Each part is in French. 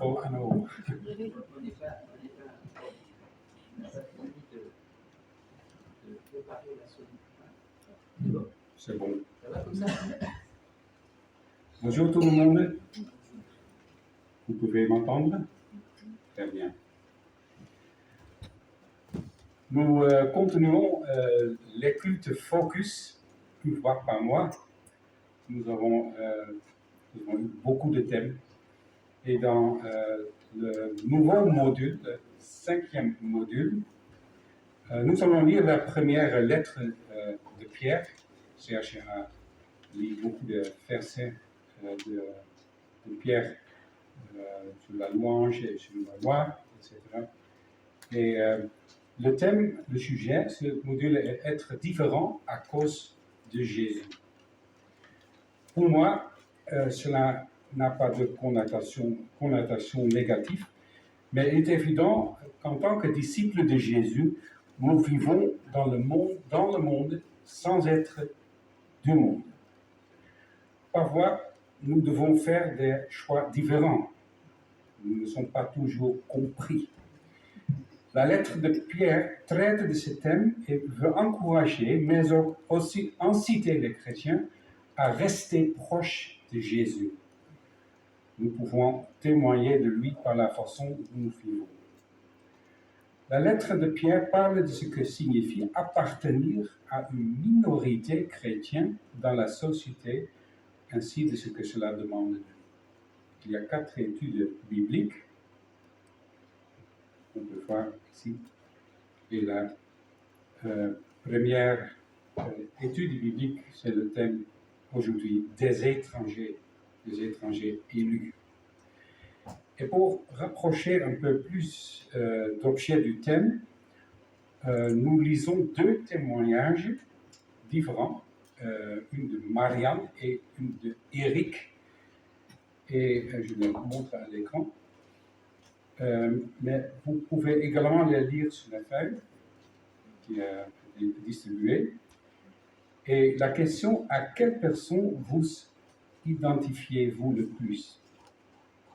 micro à nouveau. C'est bon. Bonjour tout le monde. Vous pouvez m'entendre? Très bien. Nous continuons les cultes focus, une fois par mois. Nous avons eu beaucoup de thèmes. Et dans le nouveau module, le 5e module, nous allons lire la première lettre de Pierre. Serge a lu beaucoup de versets de Pierre sur la louange et sur la loi, etc. Et le thème, le sujet, ce module est être différent à cause de Jésus. Pour moi, cela n'a pas de connotation négative, mais il est évident qu'en tant que disciples de Jésus, nous vivons dans le monde sans être du monde. Parfois, nous devons faire des choix différents. Nous ne sommes pas toujours compris. La lettre de Pierre traite de ce thème et veut encourager, mais aussi inciter les chrétiens à rester proches de Jésus. Nous pouvons témoigner de lui par la façon dont nous vivons. La lettre de Pierre parle de ce que signifie appartenir à une minorité chrétienne dans la société, ainsi de ce que cela demande de nous. Il y a 4 études bibliques. On peut voir ici. Et la première étude biblique, c'est le thème aujourd'hui des étrangers élus. Et pour rapprocher un peu plus d'objets du thème, nous lisons 2 témoignages différents, une de Marianne et une de Eric. Et je les montre à l'écran. Mais vous pouvez également les lire sur la feuille qui est distribuée. Et la question, à quelle personne vous identifiez-vous le plus?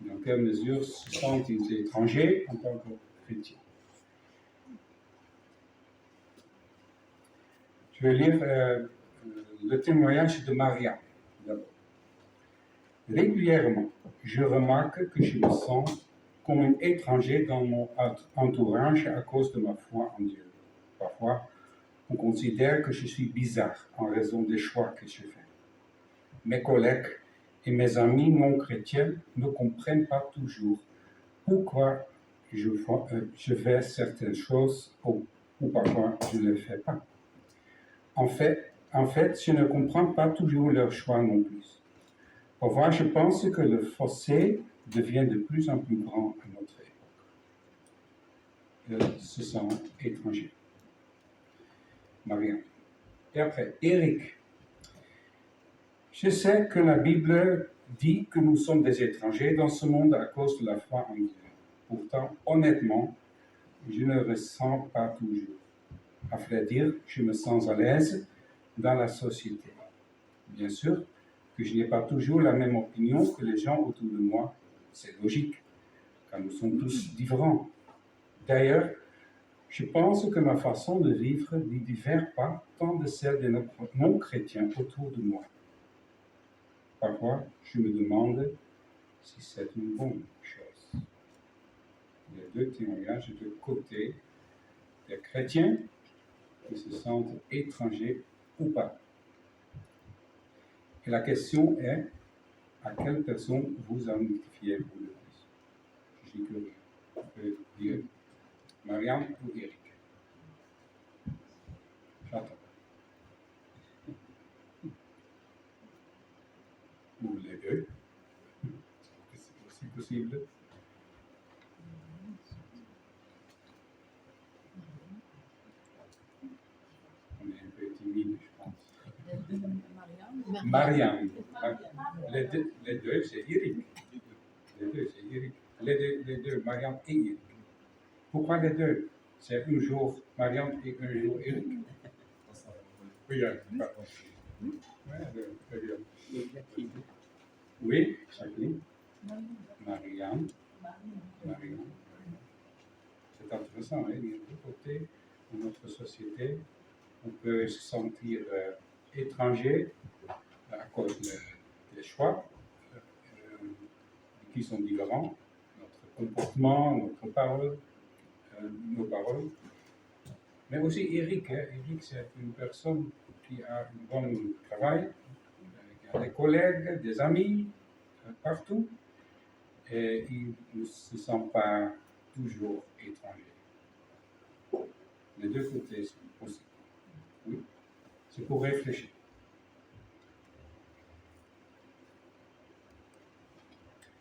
Dans quelle mesure se sentent-ils étrangers en tant que chrétiens? Je vais lire le témoignage de Maria d'abord. Régulièrement, je remarque que je me sens comme un étranger dans mon entourage à cause de ma foi en Dieu. Parfois, on considère que je suis bizarre en raison des choix que je fais. Mes collègues et mes amis non chrétiens ne comprennent pas toujours pourquoi je fais certaines choses ou parfois je ne les fais pas. En fait, je ne comprends pas toujours leurs choix non plus. Parfois, je pense que le fossé devient de plus en plus grand à notre époque. Ils se sentent étrangers. Maria. Et après, Eric. Je sais que la Bible dit que nous sommes des étrangers dans ce monde à cause de la foi en Dieu. Pourtant, honnêtement, je ne le ressens pas toujours. À vrai dire, je me sens à l'aise dans la société. Bien sûr que je n'ai pas toujours la même opinion que les gens autour de moi. C'est logique, car nous sommes tous différents. D'ailleurs, je pense que ma façon de vivre ne diffère pas tant de celle des non-chrétiens autour de moi. Parfois, je me demande si c'est une bonne chose. Il y a 2 témoignages de côté des chrétiens qui se sentent étrangers ou pas. Et la question est, à quelle personne vous identifiez-vous le plus? Je suis curieux. Vous pouvez dire Marianne ou Eric? J'attends. Ou les 2, si possible. On est un peu timide, je pense. Marianne. Les deux, c'est Eric. Les deux, Marianne et Eric. Pourquoi les 2? C'est un jour Marianne et un jour Eric. Oui, très bien. Oui, Jacqueline. Marianne. Marion. C'est intéressant, hein, des deux côtés de notre société. On peut se sentir étranger à cause des choix qui sont différents, notre comportement, notre parole, nos paroles. Mais aussi Eric, hein. Eric, c'est une personne qui a un bon travail, qui a des collègues, des amis, partout, et il ne se sent pas toujours étranger. Les deux côtés sont possibles. Oui, c'est pour réfléchir.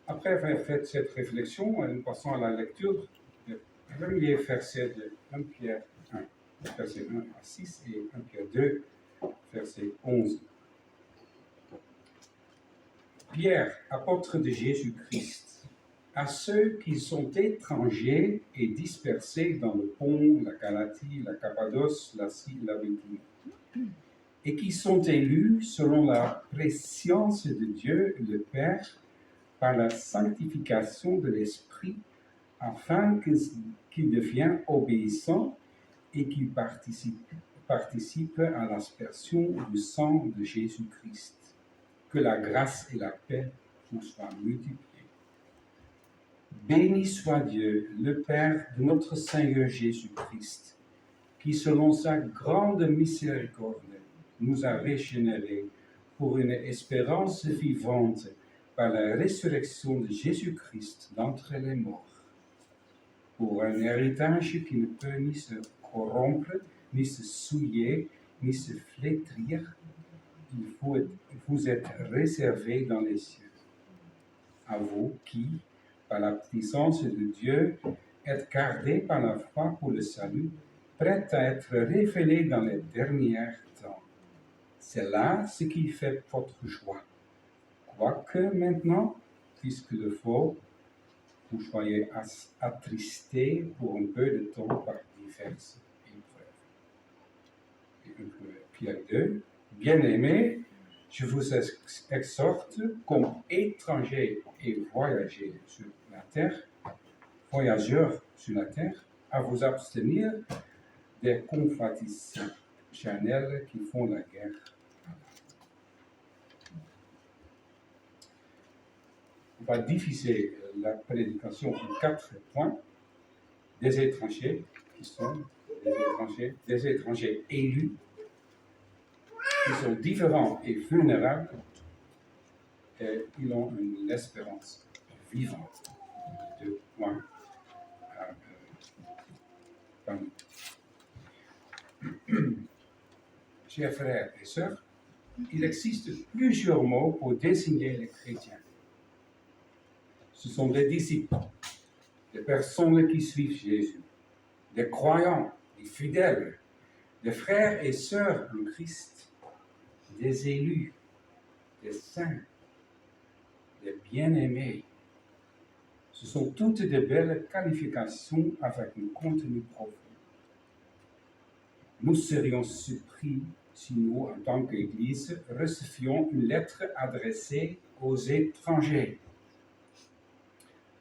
Après avoir fait cette réflexion, nous passons à la lecture du premier verset de 1 Pierre 1, verset 1 à 6, et 1 Pierre 2, verset 11. Pierre, apôtre de Jésus-Christ, à ceux qui sont étrangers et dispersés dans le Pont, la Galatie, la Cappadoce, la Syrie, la Bithynie, et qui sont élus selon la préscience de Dieu le Père par la sanctification de l'Esprit, afin qu'il devienne obéissant et qu'il participe à l'aspersion du sang de Jésus-Christ. Que la grâce et la paix vous soient multipliées. Béni soit Dieu, le Père de notre Seigneur Jésus-Christ, qui selon sa grande miséricorde nous a régénérés pour une espérance vivante par la résurrection de Jésus-Christ d'entre les morts, pour un héritage qui ne peut ni se corrompre, ni se souiller, ni se flétrir. Vous êtes réservés dans les cieux. À vous qui, par la puissance de Dieu, êtes gardés par la foi pour le salut, prêts à être révélés dans les derniers temps. C'est là ce qui fait votre joie. Quoique maintenant, puisque le faut, vous soyez attristés pour un peu de temps par diverses épreuves. Et Pierre 2, bien-aimés, je vous exhorte comme étrangers et voyageurs sur la terre, à vous abstenir des convoitises charnelles qui font la guerre. On va diviser la prédication en 4 points. Des étrangers qui sont des étrangers élus, qui sont différents et vulnérables, et ils ont une espérance vivante. 2 points parmi. Chers frères et sœurs, il existe plusieurs mots pour désigner les chrétiens. Ce sont des disciples, des personnes qui suivent Jésus, des croyants, des fidèles, des frères et sœurs en Christ, des élus, des saints, des bien-aimés. Ce sont toutes de belles qualifications avec un contenu profond. Nous serions surpris si nous, en tant qu'Église, recevions une lettre adressée aux étrangers.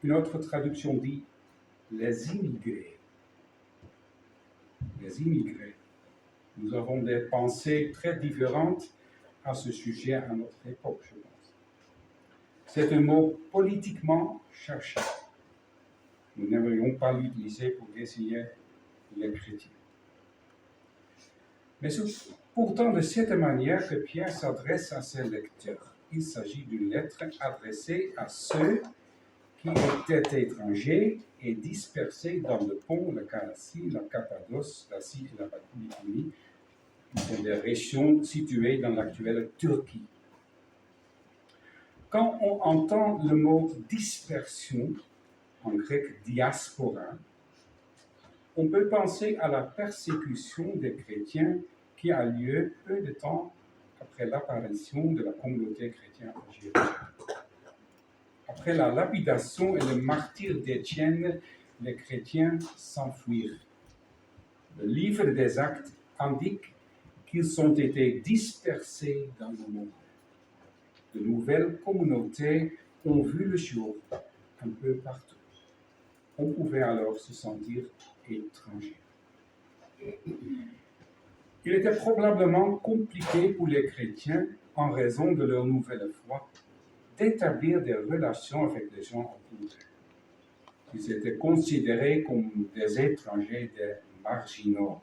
Une autre traduction dit les immigrés. Les immigrés. Nous avons des pensées très différentes à ce sujet à notre époque, je pense. C'est un mot politiquement cherché. Nous n'aimerions pas l'utiliser pour désigner les chrétiens. Mais c'est pourtant de cette manière que Pierre s'adresse à ses lecteurs. Il s'agit d'une lettre adressée à ceux qui étaient étrangers et dispersés dans le Pont, la Galatie, la Cappadoce, la Syrie et la Bithynie. Ce sont des régions situées dans l'actuelle Turquie. Quand on entend le mot dispersion, en grec diaspora, on peut penser à la persécution des chrétiens qui a lieu peu de temps après l'apparition de la communauté chrétienne à Jérusalem. Après la lapidation et le martyre d'Étienne, les chrétiens s'enfuirent. Le livre des Actes indique qu'ils ont été dispersés dans le monde. De nouvelles communautés ont vu le jour un peu partout. On pouvait alors se sentir étranger. Il était probablement compliqué pour les chrétiens, en raison de leur nouvelle foi, d'établir des relations avec les gens autour d'eux. Ils étaient considérés comme des étrangers, des marginaux.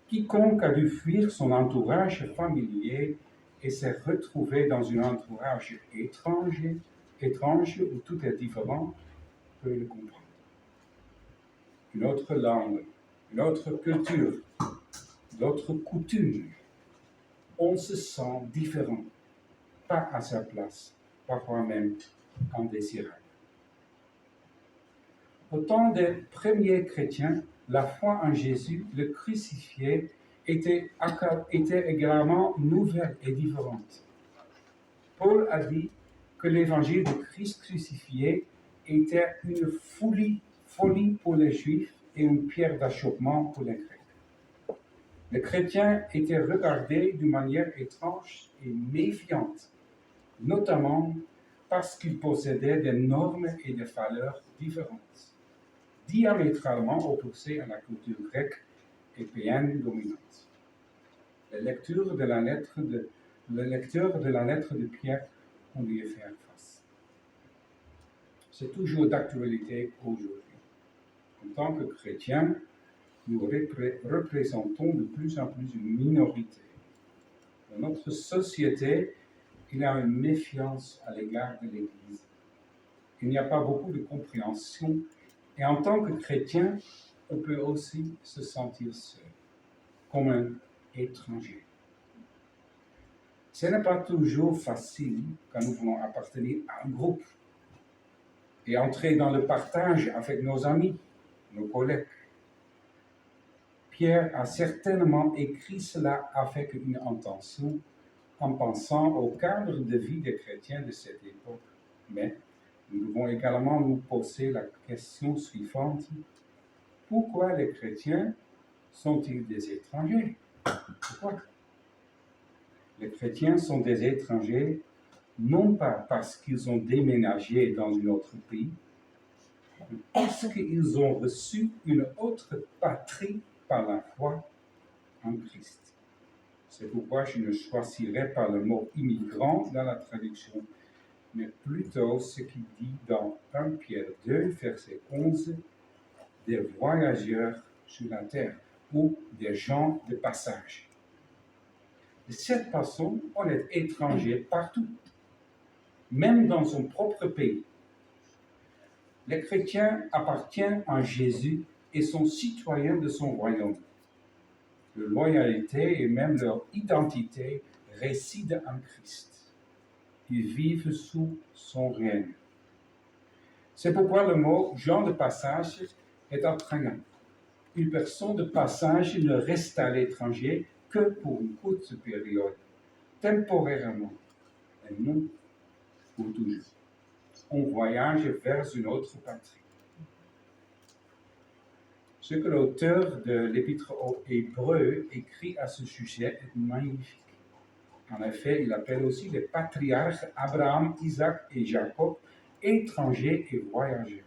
Quiconque a dû fuir son entourage familier et s'est retrouvé dans un entourage étrange où tout est différent, peut le comprendre. Une autre langue, une autre culture, d'autres coutumes. On se sent différent, pas à sa place, parfois même indésirable. Au temps des premiers chrétiens, la foi en Jésus, le crucifié, était également nouvelle et différente. Paul a dit que l'évangile de Christ crucifié était une folie pour les Juifs et une pierre d'achoppement pour les Grecs. Les chrétiens étaient regardés d'une manière étrange et méfiante, notamment parce qu'ils possédaient des normes et des valeurs différentes, diamétralement opposées à la culture grecque et païenne dominante. Le lecteur de la lettre de Pierre ont dû y faire face. C'est toujours d'actualité aujourd'hui. En tant que chrétiens, nous représentons de plus en plus une minorité. Dans notre société, il y a une méfiance à l'égard de l'Église. Il n'y a pas beaucoup de compréhension. Et en tant que chrétien, on peut aussi se sentir seul, comme un étranger. Ce n'est pas toujours facile quand nous voulons appartenir à un groupe et entrer dans le partage avec nos amis, nos collègues. Pierre a certainement écrit cela avec une intention, en pensant au cadre de vie des chrétiens de cette époque. Mais nous devons également nous poser la question suivante. Pourquoi les chrétiens sont-ils des étrangers? Pourquoi? Les chrétiens sont des étrangers non pas parce qu'ils ont déménagé dans un autre pays, mais parce qu'ils ont reçu une autre patrie par la foi en Christ. C'est pourquoi je ne choisirai pas le mot immigrant dans la traduction, mais plutôt ce qu'il dit dans 1 Pierre 2, verset 11, des voyageurs sur la terre ou des gens de passage. De cette façon, on est étranger partout, même dans son propre pays. Les chrétiens appartiennent à Jésus et sont citoyens de son royaume. Leur loyauté et même leur identité résident en Christ. Ils vivent sous son règne. C'est pourquoi le mot « gens de passage » est attrayant. Une personne de passage ne reste à l'étranger que pour une courte période, temporairement, et non pour toujours. On voyage vers une autre patrie. Ce que l'auteur de l'Épître aux Hébreux écrit à ce sujet est magnifique. En effet, il appelle aussi les patriarches Abraham, Isaac et Jacob étrangers et voyageurs.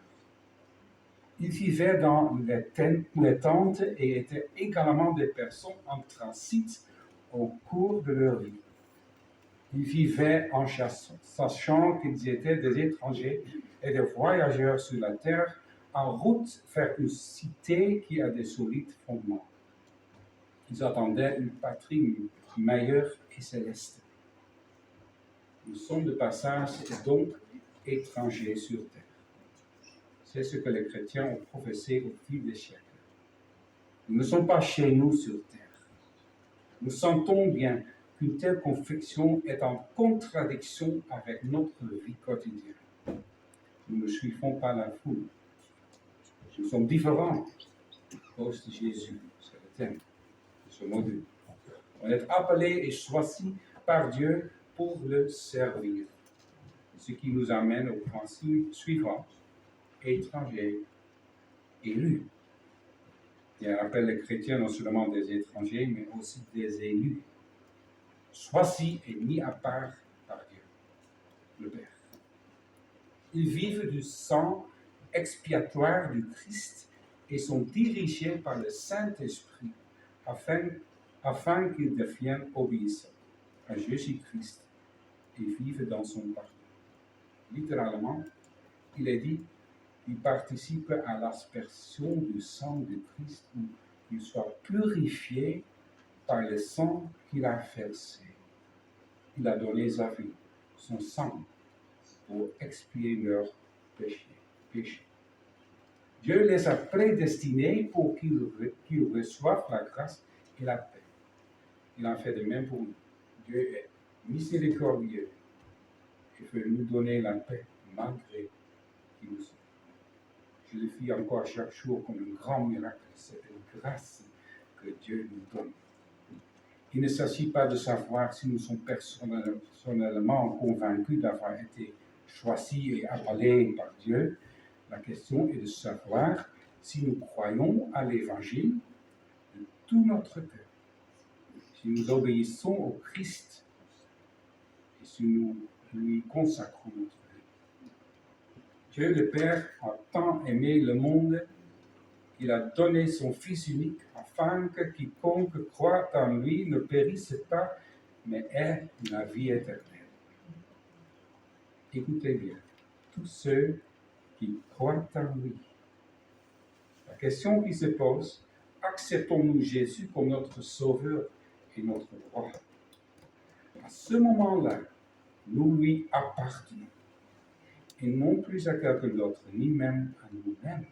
Ils vivaient dans les tentes et étaient également des personnes en transit au cours de leur vie. Ils vivaient en sachant qu'ils étaient des étrangers et des voyageurs sur la terre, en route vers une cité qui a des solides fondements. Ils attendaient une patrie meilleure et céleste. Nous sommes de passage et donc étrangers sur terre. C'est ce que les chrétiens ont professé au fil des siècles. Nous ne sommes pas chez nous sur terre. Nous sentons bien qu'une telle conviction est en contradiction avec notre vie quotidienne. Nous ne suivons pas la foule. Nous sommes différents à cause de Jésus. C'est le thème de ce module. On est appelé et choisi par Dieu pour le servir. Ce qui nous amène au point suivant. Étrangers, élus. Il appelle les chrétiens non seulement des étrangers, mais aussi des élus. Choisis et mis à part par Dieu, le Père. Ils vivent du sang expiatoires du Christ et sont dirigés par le Saint-Esprit afin qu'ils deviennent obéissants à Jésus-Christ et vivent dans son pardon. Littéralement, il est dit qu'il participe à l'aspersion du sang de Christ ou qu'il soit purifié par le sang qu'il a versé. Il a donné sa vie, son sang, pour expier leurs péchés. Dieu les a prédestinés pour qu'ils reçoivent la grâce et la paix. Il en fait de même pour nous. Dieu est miséricordieux et veut nous donner la paix malgré qui nous sommes. Je le vis encore chaque jour comme un grand miracle. C'est une grâce que Dieu nous donne. Il ne s'agit pas de savoir si nous sommes personnellement convaincus d'avoir été choisis et appelés par Dieu. La question est de savoir si nous croyons à l'Évangile de tout notre cœur, si nous obéissons au Christ et si nous lui consacrons notre vie. Dieu le Père a tant aimé le monde qu'il a donné son Fils unique afin que quiconque croit en lui ne périsse pas, mais ait la vie éternelle. Écoutez bien, tous ceux qui croient en lui. La question qui se pose, acceptons-nous Jésus comme notre Sauveur et notre roi? À ce moment-là, nous lui appartenons, et non plus à quelqu'un d'autre, ni même à nous-mêmes.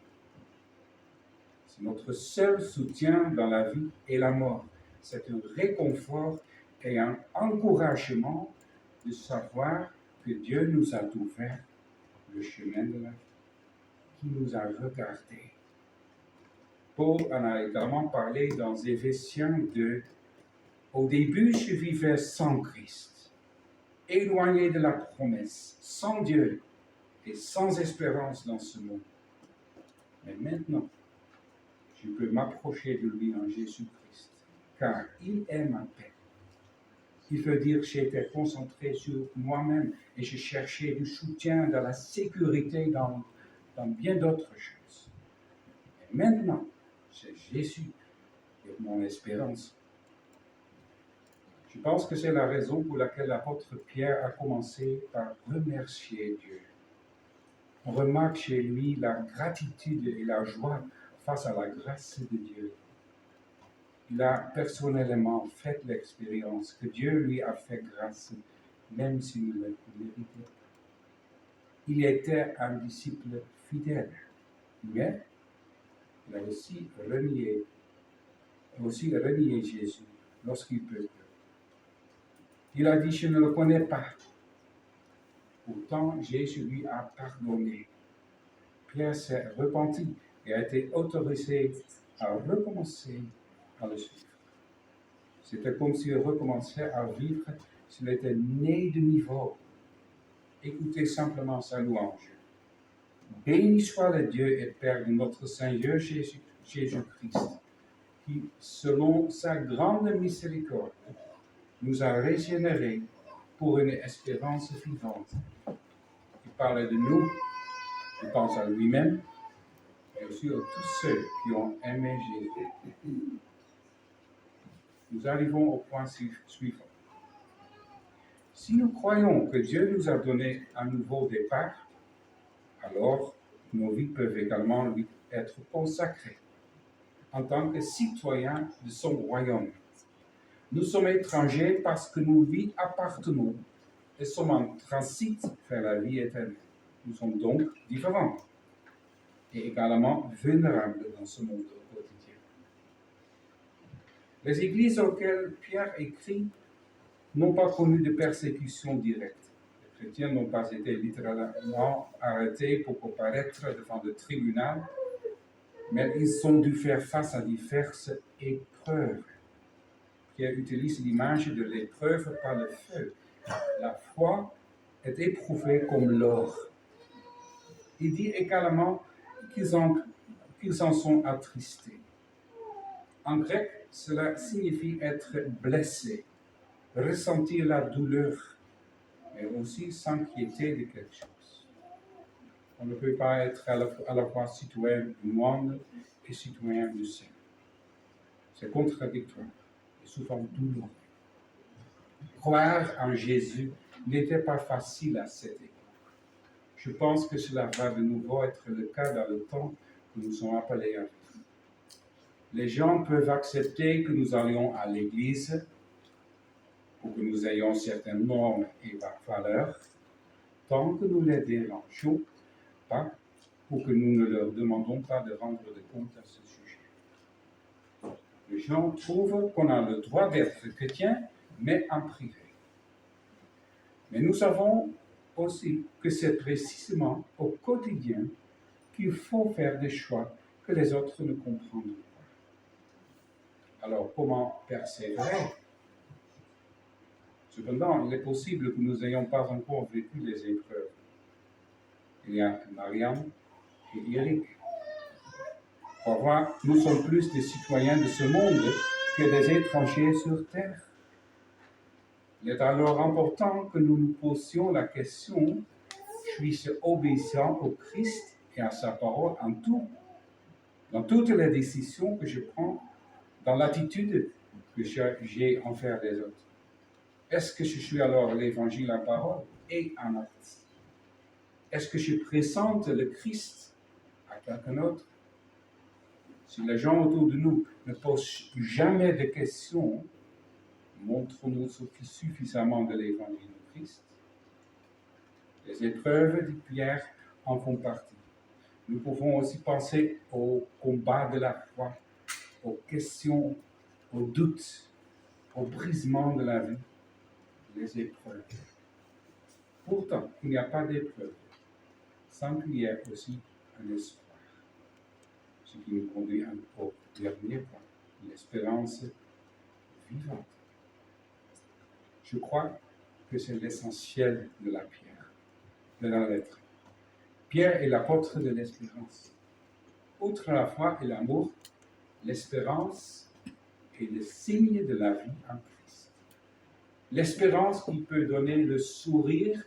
C'est notre seul soutien dans la vie et la mort. C'est un réconfort et un encouragement de savoir que Dieu nous a ouvert le chemin de la vie, qui nous a regardés. Paul en a également parlé dans Éphésiens 2. Au début, je vivais sans Christ, éloigné de la promesse, sans Dieu et sans espérance dans ce monde. Mais maintenant, je peux m'approcher de lui en Jésus-Christ, car il est ma paix. Il veut dire que j'étais concentré sur moi-même et je cherchais du soutien, de la sécurité dans bien d'autres choses. Et maintenant, c'est Jésus qui est mon espérance. Je pense que c'est la raison pour laquelle l'apôtre Pierre a commencé par remercier Dieu. On remarque chez lui la gratitude et la joie face à la grâce de Dieu. Il a personnellement fait l'expérience que Dieu lui a fait grâce, même s'il ne le méritait pas. Il était un disciple fidèle, mais il a aussi renié Jésus lorsqu'il peut. Il a dit, je ne le connais pas. Pourtant, Jésus lui a pardonné. Pierre s'est repenti et a été autorisé à recommencer à le suivre. C'était comme s'il recommençait à vivre s'il était né de nouveau. Écoutez simplement sa louange. Béni soit le Dieu et Père de notre Seigneur Jésus-Christ, qui, selon sa grande miséricorde, nous a régénérés pour une espérance vivante. Il parle de nous, il pense à lui-même, et aussi à tous ceux qui ont aimé Jésus. Nous arrivons au point suivant. Si nous croyons que Dieu nous a donné un nouveau départ, alors nos vies peuvent également lui être consacrées en tant que citoyens de son royaume. Nous sommes étrangers parce que nous lui appartenons et sommes en transit vers la vie éternelle. Nous sommes donc différents et également vulnérables dans ce monde quotidien. Les églises auxquelles Pierre écrit n'ont pas connu de persécution directe. Les chrétiens n'ont pas été littéralement arrêtés pour comparaître devant le tribunal, mais ils ont dû faire face à diverses épreuves. Pierre utilise l'image de l'épreuve par le feu. La foi est éprouvée comme l'or. Il dit également qu'ils en sont attristés. En grec, cela signifie être blessé, ressentir la douleur, mais aussi s'inquiéter de quelque chose. On ne peut pas être à la fois citoyen du monde et citoyen du ciel. C'est contradictoire et souvent douloureux. Croire en Jésus n'était pas facile à cette époque. Je pense que cela va de nouveau être le cas dans le temps que nous sommes appelés à vivre. Les gens peuvent accepter que nous allions à l'église ou que nous ayons certaines normes et valeurs, tant que nous ne les dérangeons pas ou que nous ne leur demandons pas de rendre des comptes à ce sujet. Les gens trouvent qu'on a le droit d'être chrétien, mais en privé. Mais nous savons aussi que c'est précisément au quotidien qu'il faut faire des choix que les autres ne comprendront pas. Alors, comment persévérer? Cependant, il est possible que nous n'ayons pas encore vécu les épreuves. Il y a Marianne et Eric. Parfois, nous sommes plus des citoyens de ce monde que des étrangers sur terre. Il est alors important que nous nous posions la question: suis-je obéissant au Christ et à sa parole en tout, dans toutes les décisions que je prends, dans l'attitude que j'ai envers les autres? Est-ce que je suis alors l'évangile en parole et en acte? Est-ce que je présente le Christ à quelqu'un d'autre? Si les gens autour de nous ne posent jamais de questions, montrons-nous suffisamment de l'évangile de Christ? Les épreuves, dit Pierre, en font partie. Nous pouvons aussi penser au combat de la foi, aux questions, aux doutes, au brisement de la vie, les épreuves. Pourtant, il n'y a pas d'épreuve sans qu'il y ait aussi un espoir. Ce qui nous conduit au dernier point, l'espérance vivante. Je crois que c'est l'essentiel de la pierre, de la lettre. Pierre est l'apôtre de l'espérance. Outre la foi et l'amour, l'espérance est le signe de la vie en Christ. L'espérance qui peut donner le sourire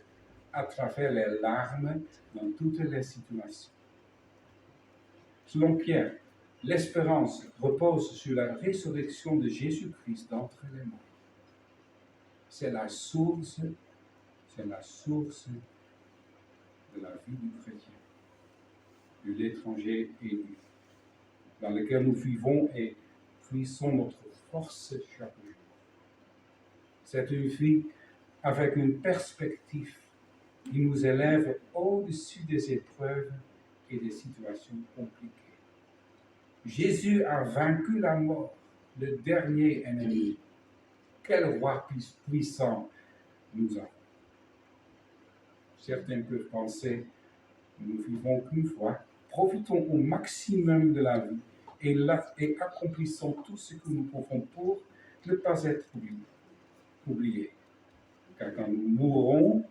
à travers les larmes dans toutes les situations. Selon Pierre, l'espérance repose sur la résurrection de Jésus-Christ d'entre les morts. C'est la source de la vie du chrétien, de l'étranger élu, dans lequel nous vivons et puissons notre force chaque jour. C'est une vie avec une perspective qui nous élève au-dessus des épreuves et des situations compliquées. Jésus a vaincu la mort, le dernier ennemi. Quel roi puissant nous avons. Certains peuvent penser: nous vivons qu'une fois, profitons au maximum de la vie et accomplissons tout ce que nous pouvons pour ne pas être oubliés. Car quand nous mourrons,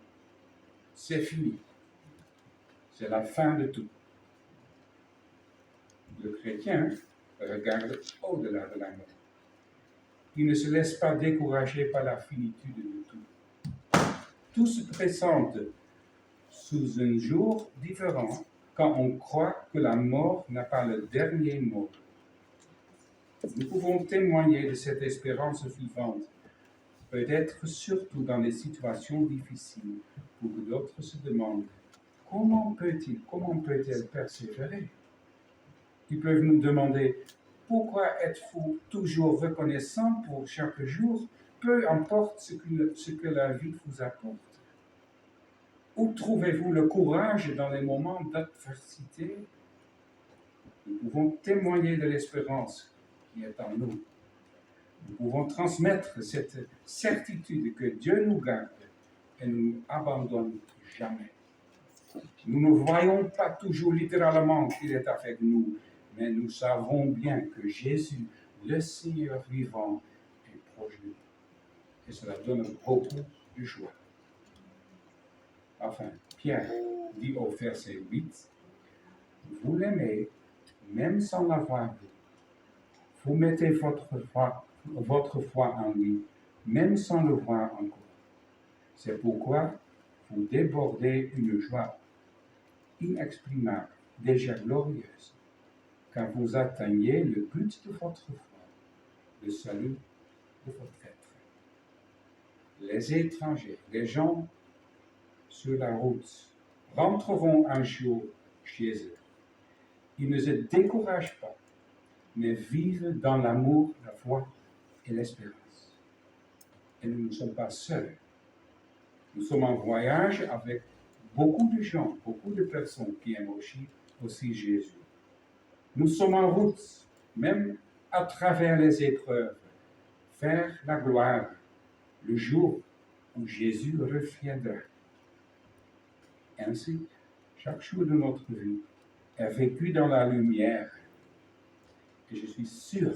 c'est fini. C'est la fin de tout. Le chrétien regarde au-delà de la mort. Il ne se laisse pas décourager par la finitude de tout. Tout se présente sous un jour différent quand on croit que la mort n'a pas le dernier mot. Nous pouvons témoigner de cette espérance vivante, peut-être surtout dans les situations difficiles où d'autres se demandent: comment peut-elle persévérer? Ils peuvent nous demander: pourquoi êtes-vous toujours reconnaissant pour chaque jour, peu importe ce que la vie vous apporte? Où trouvez-vous le courage dans les moments d'adversité? Nous pouvons témoigner de l'espérance qui est en nous. Nous pouvons transmettre cette certitude que Dieu nous garde et ne nous abandonne jamais. Nous ne voyons pas toujours littéralement qu'il est avec nous, mais nous savons bien que Jésus, le Seigneur vivant, est proche de nous. Et cela donne beaucoup de joie. Enfin, Pierre dit au verset 8, « Vous l'aimez, même sans l'avoir vu. Vous mettez votre foi en lui, même sans le voir encore. C'est pourquoi vous débordez une joie inexprimable, déjà glorieuse, quand vous atteignez le but de votre foi, le salut de votre être. Les étrangers, les gens sur la route, rentreront un jour chez eux. Ils ne se découragent pas, mais vivent dans l'amour, la foi et l'espérance. Et nous ne sommes pas seuls. Nous sommes en voyage avec beaucoup de gens, beaucoup de personnes qui aiment aussi Jésus. Nous sommes en route, même à travers les épreuves, vers la gloire, le jour où Jésus reviendra. Ainsi, chaque jour de notre vie est vécu dans la lumière. Et je suis sûr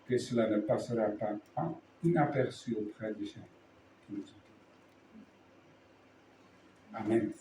que cela ne passera pas inaperçu auprès des gens qui nous entourent. Amen.